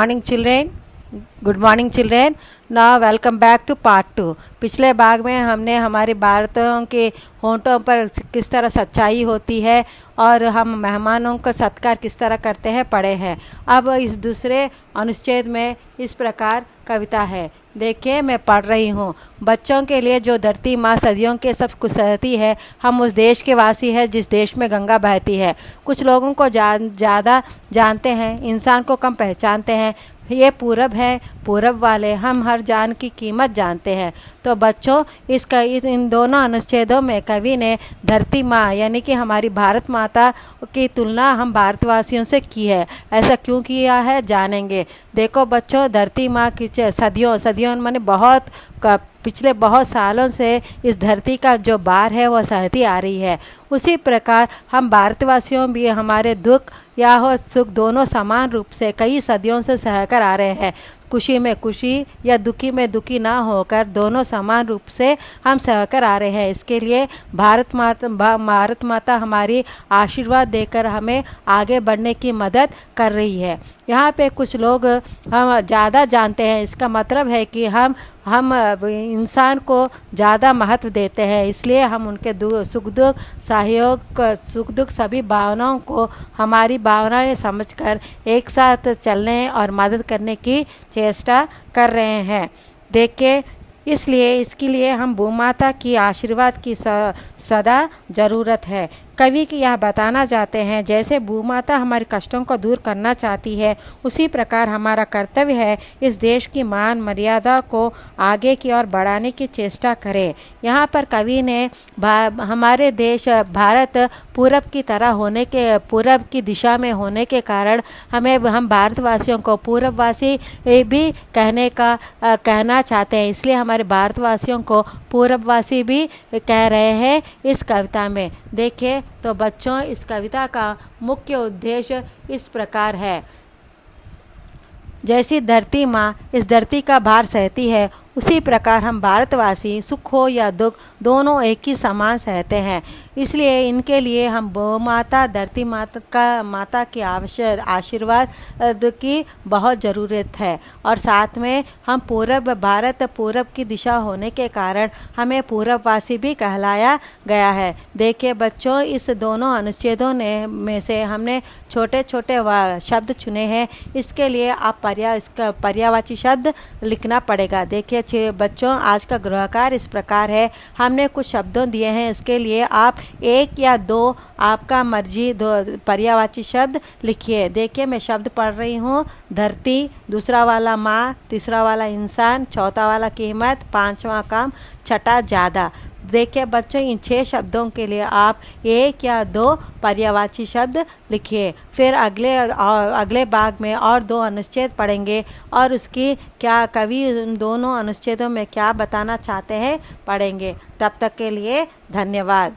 Morning children. Good morning children. Now welcome back to part 2। पिछले भाग में हमने हमारे भारतीयों के होंठों पर किस तरह सच्चाई होती है और हम मेहमानों का सत्कार किस तरह करते हैं पढ़े हैं। अब इस दूसरे अनुच्छेद में इस प्रकार कविता है। देखिए मैं पढ़ रही हूँ। बच्चों के लिए जो धरती माँ सदियों के सब कुछ सहती है, हम उस देश के वासी हैं जिस देश में गंगा बहती है। कुछ लोगों को ज़्यादा जानते हैं, इंसान को कम पहचानते हैं। ये पूरब है, पूरब वाले हम हर जान की कीमत जानते हैं। तो बच्चों इन दोनों अनुच्छेदों में कवि ने धरती माँ यानी कि हमारी भारत माता की तुलना हम भारतवासियों से की है। ऐसा क्यों किया है जानेंगे। देखो बच्चों, धरती माँ की सदियों मैंने पिछले बहुत सालों से इस धरती का जो भार है वह सहती आ रही है। उसी प्रकार हम भारतवासियों भी हमारे दुख या हो सुख दोनों समान रूप से कई सदियों से सहकर आ रहे हैं। खुशी में खुशी या दुखी में दुखी ना होकर दोनों समान रूप से हम सहकर आ रहे हैं। इसके लिए भारत माता हमारी आशीर्वाद देकर हमें आगे बढ़ने की मदद कर रही है। यहाँ पे कुछ लोग हम ज़्यादा जानते हैं, इसका मतलब है कि हम इंसान को ज़्यादा महत्व देते हैं, इसलिए हम उनके सुख दुख सुख दुख सभी भावनाओं को हमारी भावनाएं समझकर एक साथ चलने और मदद करने की चेष्टा कर रहे हैं। देखिए, इसलिए इसके लिए हम भूमाता की आशीर्वाद की सदा ज़रूरत है। कवि की यह बताना चाहते हैं, जैसे भूमाता हमारे कष्टों को दूर करना चाहती है, उसी प्रकार हमारा कर्तव्य है इस देश की मान मर्यादा को आगे की ओर बढ़ाने की चेष्टा करें। यहाँ पर कवि ने हमारे देश भारत पूरब की दिशा में होने के कारण हम भारतवासियों को पूरबवासी भी कहना चाहते हैं, इसलिए हमारे भारतवासियों को पूरबवासी भी कह रहे हैं इस कविता में। देखिए तो बच्चों, इस कविता का मुख्य उद्देश्य इस प्रकार है। जैसी धरती माँ इस धरती का भार सहती है, उसी प्रकार हम भारतवासी सुख हो या दुख दोनों एक ही समान सहते हैं। इसलिए इनके लिए हम भूमाता धरती माता की आशीर्वाद की बहुत ज़रूरत है। और साथ में हम भारत पूरब की दिशा होने के कारण हमें पूरबवासी भी कहलाया गया है। देखिए बच्चों, इस दोनों अनुच्छेदों में से हमने छोटे छोटे शब्द चुने हैं। इसके लिए आप इसका पर्यायवाची शब्द लिखना पड़ेगा। देखिए बच्चों, आज का गृह कार्य इस प्रकार है। हमने कुछ शब्दों दिए हैं, इसके लिए आप एक या दो आपका मर्जी दो पर्यायवाची शब्द लिखिए। देखिए मैं शब्द पढ़ रही हूँ। धरती, दूसरा वाला माँ, तीसरा वाला इंसान, चौथा वाला कीमत, पांचवा काम, छठा ज़्यादा। देखिए बच्चों, इन 6 शब्दों के लिए आप एक या दो पर्यायवाची शब्द लिखिए। फिर अगले भाग में और 2 अनुच्छेद पढ़ेंगे और उसकी क्या कवि उन दोनों अनुच्छेदों में क्या बताना चाहते हैं पढ़ेंगे। तब तक के लिए धन्यवाद।